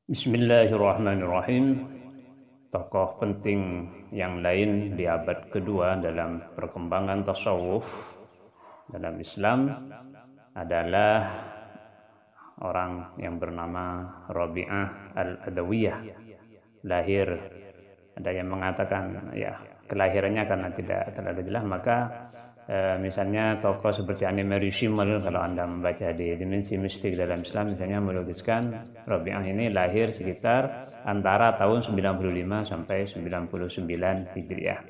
Bismillahirrahmanirrahim. Tokoh penting yang lain di abad kedua dalam perkembangan tasawuf dalam Islam adalah orang yang bernama Rabi'ah Al-Adawiyah. Lahir, ada yang mengatakan ya kelahirannya karena tidak terlalu jelas, maka misalnya tokoh seperti Anne-Marie Schimmel, kalau Anda membaca di Dimensi Mistik dalam Islam, misalnya melukiskan Rabi'ah ini lahir sekitar antara tahun 95 sampai 99 Hijriah.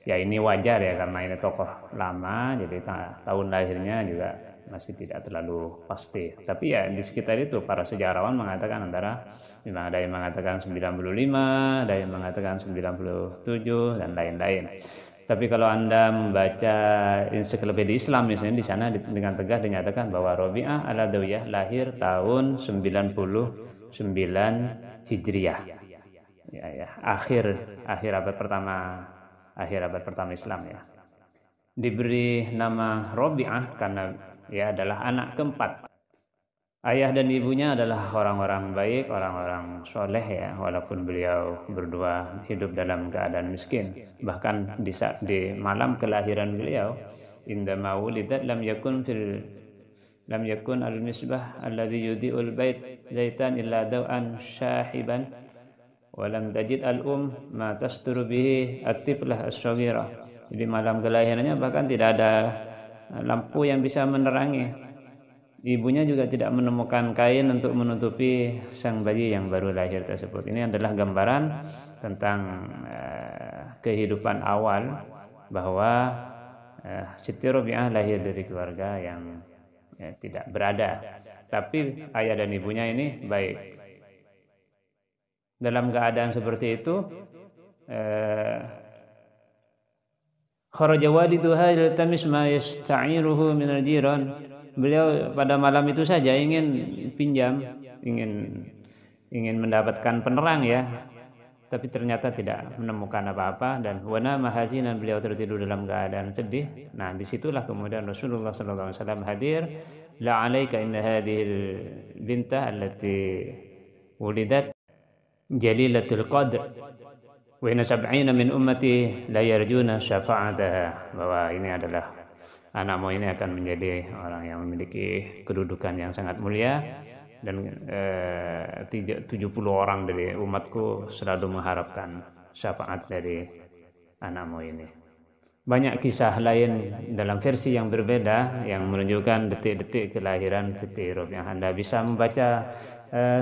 Ya ini wajar ya, karena ini tokoh lama, jadi tahun lahirnya juga masih tidak terlalu pasti. Tapi ya di sekitar itu para sejarawan mengatakan memang ada yang mengatakan 95, ada yang mengatakan 97 dan lain-lain. Tapi kalau Anda membaca ensiklopedia Islam misalnya, di sana dengan tegas dinyatakan bahwa Rabi'ah Al-Adawiyah lahir tahun 99 Hijriah. Ya, akhir abad pertama Islam ya. Diberi nama Rabi'ah karena ya adalah anak keempat. Ayah dan ibunya adalah orang-orang baik, orang-orang soleh ya, walaupun beliau berdua hidup dalam keadaan miskin. Bahkan di malam kelahiran beliau, indama wulidat lam yakun al-misbah alladhi yudhi'ul bait zaitan illa daw'an syahiban wa lam tajid ma tasturu bihi at-tiflah as-saghira. Jadi malam kelahirannya bahkan tidak ada lampu yang bisa menerangi. Ibunya juga tidak menemukan kain untuk menutupi sang bayi yang baru lahir tersebut. Ini adalah gambaran tentang kehidupan awal, bahwa Siti Rabi'ah lahir dari keluarga yang tidak berada. Tapi ayah dan ibunya ini baik. Dalam keadaan seperti itu, kharaja waliduha yaltamis ma yasta'iruhu min al-jiran. Beliau pada malam itu saja ingin pinjam, ingin mendapatkan penerang ya, tapi ternyata tidak menemukan apa-apa, dan wana mahazinan, beliau tertidur dalam keadaan sedih. Nah disitulah kemudian Rasulullah SAW hadir. La alaika inna hadhil bintah allati wulidat jalilatul qadr wa inna sab'ina min ummati la yarjuna syafa'ataha, bahwa ini adalah anakmu ini akan menjadi orang yang memiliki kedudukan yang sangat mulia, dan 70 orang dari umatku selalu mengharapkan syafaat dari anakmu ini. Banyak kisah lain dalam versi yang berbeda yang menunjukkan detik-detik kelahiran Siti Rabi'ah. Anda bisa membaca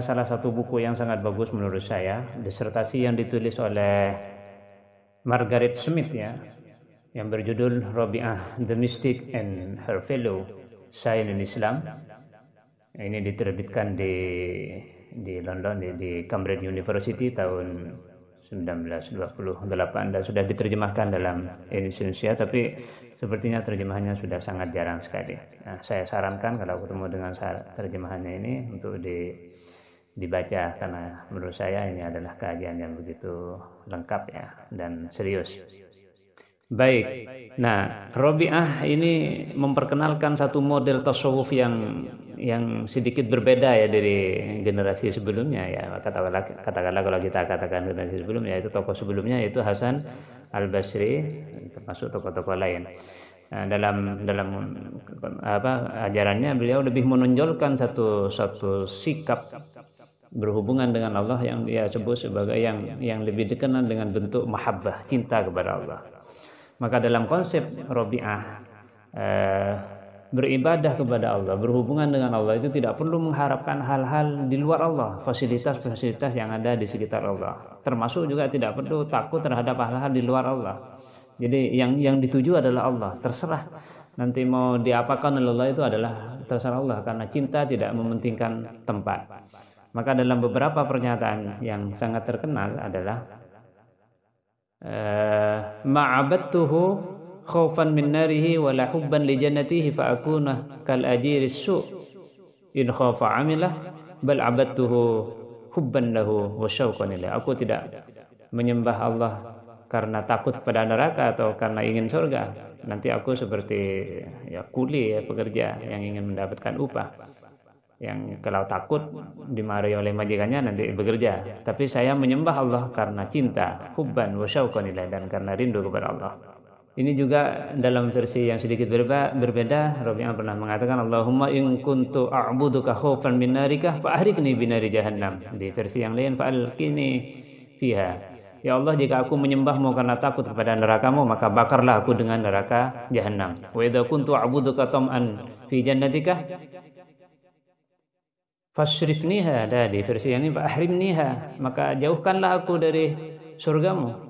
salah satu buku yang sangat bagus menurut saya, disertasi yang ditulis oleh Margaret Smith ya, yang berjudul Rabi'ah, The Mystic and Her Fellow Science in Islam. Ini diterbitkan di London, di Cambridge University tahun 1928, dan sudah diterjemahkan dalam Indonesia, tapi sepertinya terjemahannya sudah sangat jarang sekali. Nah, saya sarankan kalau ketemu dengan terjemahannya ini untuk dibaca, karena menurut saya ini adalah kajian yang begitu lengkap ya dan serius. Baik, nah Rabi'ah ini memperkenalkan satu model tasawuf yang sedikit berbeda ya dari generasi sebelumnya ya. Katakanlah kalau kita katakan generasi sebelumnya, itu tokoh sebelumnya yaitu Hasan Al-Basri, termasuk tokoh-tokoh lain. Nah, dalam ajarannya beliau lebih menonjolkan satu sikap berhubungan dengan Allah yang dia sebut sebagai yang lebih dikenal dengan bentuk mahabbah, cinta kepada Allah. Maka dalam konsep Rabi'ah, beribadah kepada Allah, berhubungan dengan Allah itu tidak perlu mengharapkan hal-hal di luar Allah, fasilitas-fasilitas yang ada di sekitar Allah. Termasuk juga tidak perlu takut terhadap hal-hal di luar Allah. Jadi yang dituju adalah Allah. Terserah nanti mau diapakan oleh Allah, itu adalah terserah Allah, karena cinta tidak mementingkan tempat. Maka dalam beberapa pernyataan yang sangat terkenal adalah ma'abadtuhu khaufan min narihi wa la hubban li jannatihi fa akuna kal ajiris su in khaufa amilah bal abadtuhu hubban lahu wa syauqan ilaihi. Aku tidak menyembah Allah karena takut pada neraka atau karena ingin surga. Nanti aku seperti ya kuli ya, pekerja yang ingin mendapatkan upah. Yang kalau takut dimarahi oleh majikannya nanti bekerja. Tapi saya menyembah Allah karena cinta, hubban wa syauqan ilaihi, dan karena rindu kepada Allah. Ini juga dalam versi yang sedikit berbeda, Rabi'ah pernah mengatakan, Allahumma in kuntu a'buduka khaufan min narika fa'ahrikni binari jahannam. Di versi yang lain, fa'alqini fiha. Ya Allah, jika aku menyembahmu karena takut kepada nerakamu, maka bakarlah aku dengan neraka jahannam. Wa idza kuntu a'buduka tam'an fi jannatika fasrifniha. Di versi yang ini, fa'ahrimniha. Maka jauhkanlah aku dari surgamu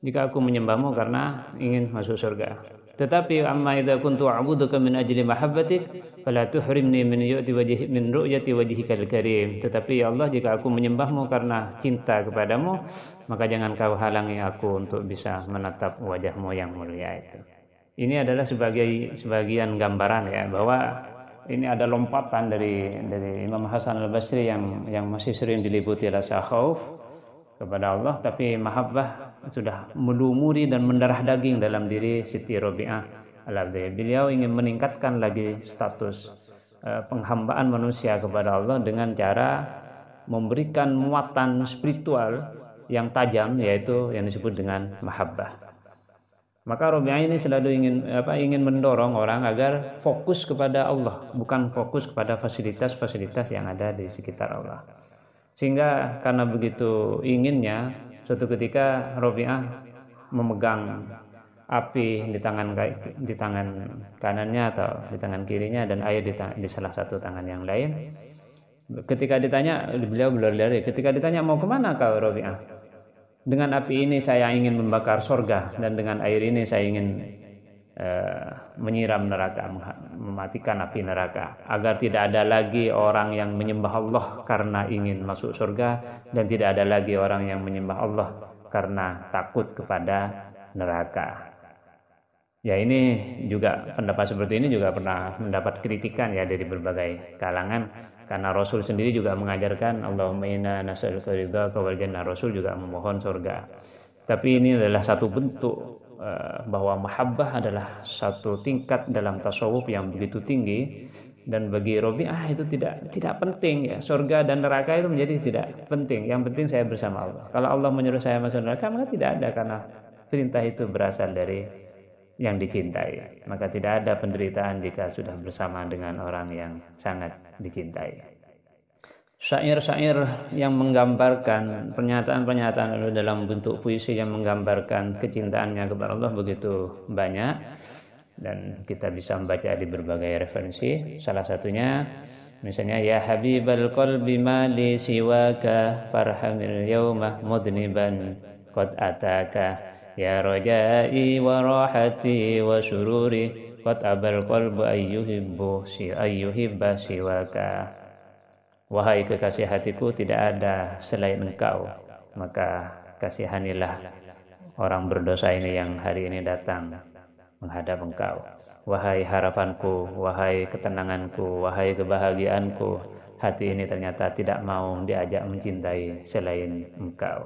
jika aku menyembahmu karena ingin masuk surga. Tetapi amma idza kuntu a'buduka min ajli mahabbatik fala tuhrimni min ru'yati wajhikal karim. Tetapi ya Allah, jika aku menyembahmu karena cinta kepadamu, maka jangan kau halangi aku untuk bisa menatap wajahmu yang mulia itu. Ini adalah sebagian gambaran ya, bahwa ini ada lompatan dari Imam Hasan Al-Basri yang masih sering diliputi rasa khauf kepada Allah, tapi mahabbah sudah melumuri dan mendarah daging dalam diri Siti Rabi'ah Al-Adawiyah. Beliau ingin meningkatkan lagi status penghambaan manusia kepada Allah dengan cara memberikan muatan spiritual yang tajam, yaitu yang disebut dengan mahabbah. Maka Rabi'ah ini selalu ingin mendorong orang agar fokus kepada Allah, bukan fokus kepada fasilitas-fasilitas yang ada di sekitar Allah. Sehingga karena begitu inginnya, suatu ketika Rabi'ah memegang api di tangan kanannya atau di tangan kirinya, dan air di salah satu tangan yang lain. Ketika ditanya, beliau berlari. Ketika ditanya, mau kemana kau Rabi'ah? Dengan api ini saya ingin membakar sorga, dan dengan air ini saya ingin menyiram neraka, mematikan api neraka, agar tidak ada lagi orang yang menyembah Allah karena ingin masuk surga, dan tidak ada lagi orang yang menyembah Allah karena takut kepada neraka. Ya, ini juga pendapat seperti ini juga pernah mendapat kritikan ya dari berbagai kalangan, karena Rasul sendiri juga mengajarkan Allahumma inna nas'aluka ridhaka wal jannah. Rasul juga memohon surga. Tapi ini adalah satu bentuk bahwa mahabbah adalah satu tingkat dalam tasawuf yang begitu tinggi, dan bagi Rabi'ah itu tidak penting ya, surga dan neraka itu menjadi tidak penting. Yang penting saya bersama Allah. Kalau Allah menyuruh saya masuk neraka, maka tidak ada, karena perintah itu berasal dari yang dicintai. Maka tidak ada penderitaan jika sudah bersama dengan orang yang sangat dicintai. Syair-syair yang menggambarkan pernyataan-pernyataan dalam bentuk puisi yang menggambarkan kecintaannya kepada Allah begitu banyak, dan kita bisa membaca di berbagai referensi. Salah satunya misalnya, ya habibal qalbi ma li siwaka farhamil yawma mudniban qad ataka, ya rajai wa rahati wa sururi qad abal qalbu ayyuhibba siwaka. Wahai kekasih hatiku, tidak ada selain engkau, maka kasihanilah orang berdosa ini yang hari ini datang menghadap engkau. Wahai harapanku, wahai ketenanganku, wahai kebahagiaanku, hati ini ternyata tidak mau diajak mencintai selain engkau.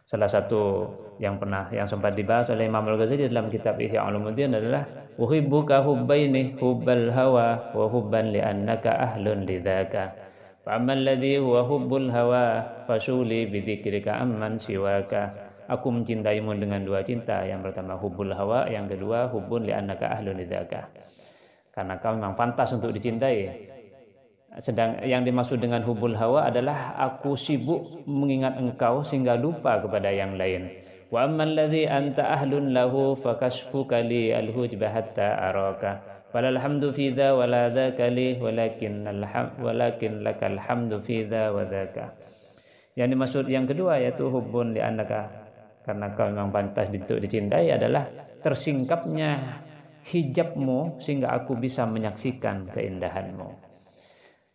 Salah satu yang sempat dibahas oleh Imam Al-Ghazali dalam kitab Ihya Ulumuddin adalah uhibbuka hubbaini, hubbal hawa wa hubban li'annaka ahlun lidzaka. Fa'ammal ladzi huwa hubbul hawa fasuli bidzikrika amman siwaka. Aku mencintaimu dengan dua cinta. Yang pertama hubbul hawa, yang kedua hubbun li'annaka ahlun lidzaka. Karena kau memang pantas untuk dicintai. Sedang yang dimaksud dengan hubbul hawa adalah aku sibuk mengingat engkau sehingga lupa kepada yang lain. Wa ammal ladzi anta ahlun lahu fakashfuka li alhujba hatta araka. Walal hamdu fi dza wala dzaka li walakin lakal hamdu fi dza wa dzaka. Yang dimaksud yang kedua yaitu hubbun li'annaka, karena kau memang pantas untuk dicintai, adalah tersingkapnya hijabmu sehingga aku bisa menyaksikan keindahanmu.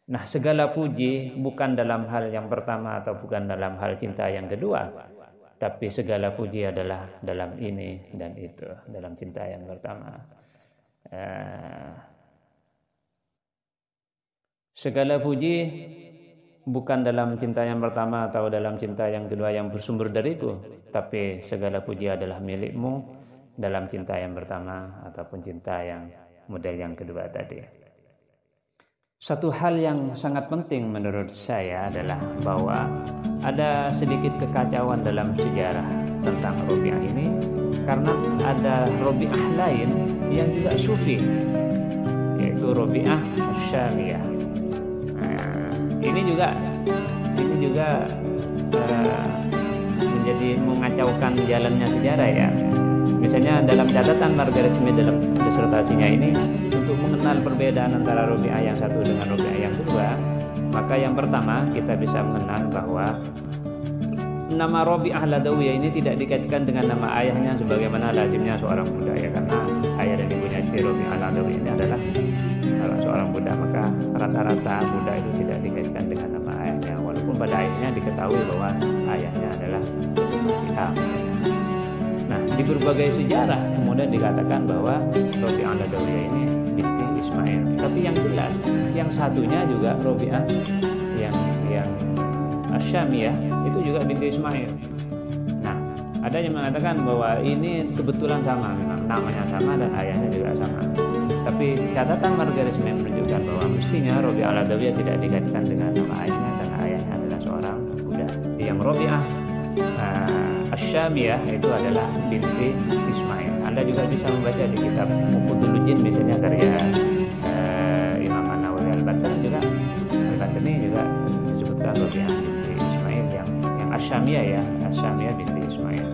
Nah, segala puji bukan dalam hal yang pertama atau bukan dalam hal cinta yang kedua, tapi segala puji adalah dalam ini dan itu, dalam cinta yang pertama. Segala puji bukan dalam cinta yang pertama atau dalam cinta yang kedua yang bersumber dariku, tapi segala puji adalah milikmu dalam cinta yang pertama ataupun cinta yang model yang kedua tadi. Satu hal yang sangat penting menurut saya adalah bahwa ada sedikit kekacauan dalam sejarah tentang Robi'ah ini, karena ada Robi'ah lain yang juga sufi, yaitu Robi'ah Asyamiyah. Nah, ini juga menjadi mengacaukan jalannya sejarah ya. Misalnya dalam catatan Margaret Smith dalam disertasinya ini, untuk mengenal perbedaan antara Robi'ah yang satu dengan Robi'ah yang kedua, maka yang pertama kita bisa mengenal bahwa nama Robi'ah Al-Adawiyah ini tidak dikaitkan dengan nama ayahnya sebagaimana lazimnya seorang Buddha ya, karena ayah dan ibunya istri Robi'ah Al-Adawiyah ini adalah seorang Buddha, maka rata-rata Buddha itu tidak dikaitkan dengan nama ayahnya, walaupun pada akhirnya diketahui bahwa ayahnya adalah Syiah. Nah, di berbagai sejarah kemudian dikatakan bahwa Robi'ah Al-Adawiyah ini binti Ismail. Tapi yang jelas, yang satunya juga Robi'ah yang Asyamiyah itu juga binti Ismail. Nah, ada yang mengatakan bahwa ini kebetulan sama, memang namanya sama dan ayahnya juga sama. Tapi catatan Margaret Smith menunjukkan bahwa mestinya Robi'ah Al-Adawiyah tidak dikaitkan dengan nama ayahnya karena ayahnya adalah seorang Buddha. Yang Robi'ah Asyamiyah itu adalah binti Ismail. Anda juga bisa membaca di kitab Muqudul Jin misalnya karya Imam An-Nawawi Al-Batani juga disebutkan Robi'ah binti Ismail yang Asyamiyah ya, Asyamiyah binti Ismail.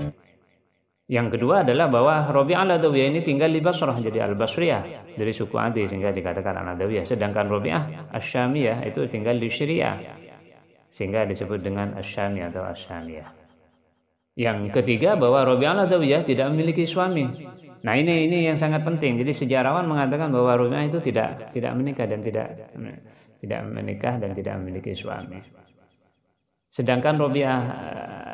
Yang kedua adalah bahwa Robi'ah Al-Adawiyah ini tinggal di Basrah, jadi Al-Basriyah dari suku Adi sehingga dikatakan Al-Adawiyah. Sedangkan Robi'ah Asyamiyah itu tinggal di Syria sehingga disebut dengan Asyamiyah atau Asyamiyah. Yang ketiga bahwa Robi'ah Al-Adawiyah tidak memiliki suami. Nah ini yang sangat penting. Jadi sejarawan mengatakan bahwa Robi'ah itu tidak menikah dan tidak memiliki suami. Sedangkan Robi'ah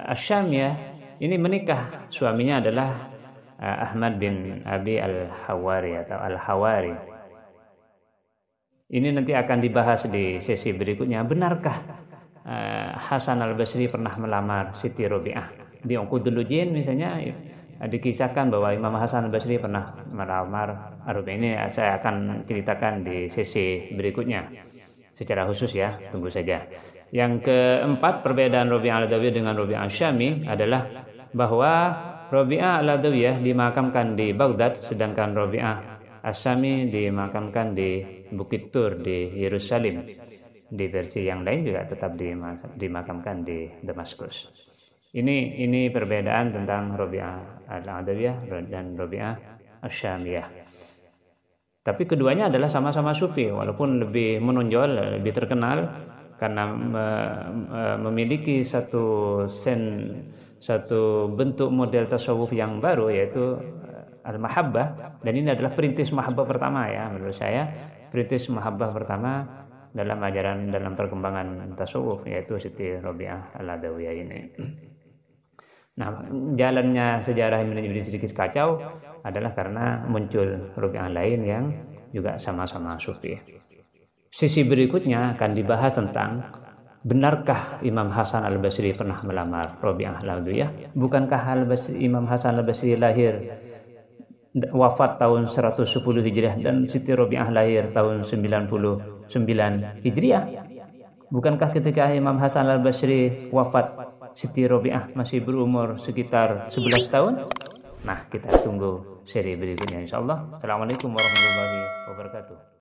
Asyamiyah ini menikah. Suaminya adalah Ahmad bin Abi Al-Hawari atau Al-Hawari. Ini nanti akan dibahas di sesi berikutnya. Benarkah Hasan Al-Basri pernah melamar Siti Robi'ah? Di Uqudul Jin misalnya dikisahkan bahwa Imam Hasan Al-Basri pernah melamar Robi'ah. Ini saya akan ceritakan di sesi berikutnya secara khusus ya, tunggu saja. Yang keempat, perbedaan Robi'ah Al-Adawiyah dengan Robi'ah Asyami adalah bahwa Robi'ah Al-Adawiyah dimakamkan di Baghdad, sedangkan Robi'ah Asyami dimakamkan di Bukit Tur di Yerusalem. Di versi yang lain juga tetap dimakamkan di Damaskus. Ini perbedaan tentang Robi'ah Al-Adawiyah dan Robi'ah Asyamiyah. Tapi keduanya adalah sama-sama sufi, walaupun lebih menonjol, lebih terkenal karena memiliki satu bentuk model tasawuf yang baru, yaitu Al-Mahabbah, dan ini adalah perintis mahabbah pertama ya, menurut saya perintis mahabbah pertama dalam ajaran, dalam perkembangan tasawuf, yaitu Siti Robi'ah Al-Adawiyah ini. Nah, jalannya sejarah yang menjadi sedikit kacau adalah karena muncul Robi'ah lain yang juga sama-sama sufi. Sisi berikutnya akan dibahas tentang benarkah Imam Hasan Al-Basri pernah melamar Robi'ah Al-Adawiyah? Bukankah Imam Hasan Al-Basri lahir wafat tahun 110 Hijriah dan Siti Robi'ah lahir tahun 99 Hijriah? Bukankah ketika Imam Hasan Al-Basri wafat Siti Robi'ah masih berumur sekitar 11 tahun? Nah, kita tunggu seri berikutnya insyaallah. Assalamualaikum warahmatullahi wabarakatuh.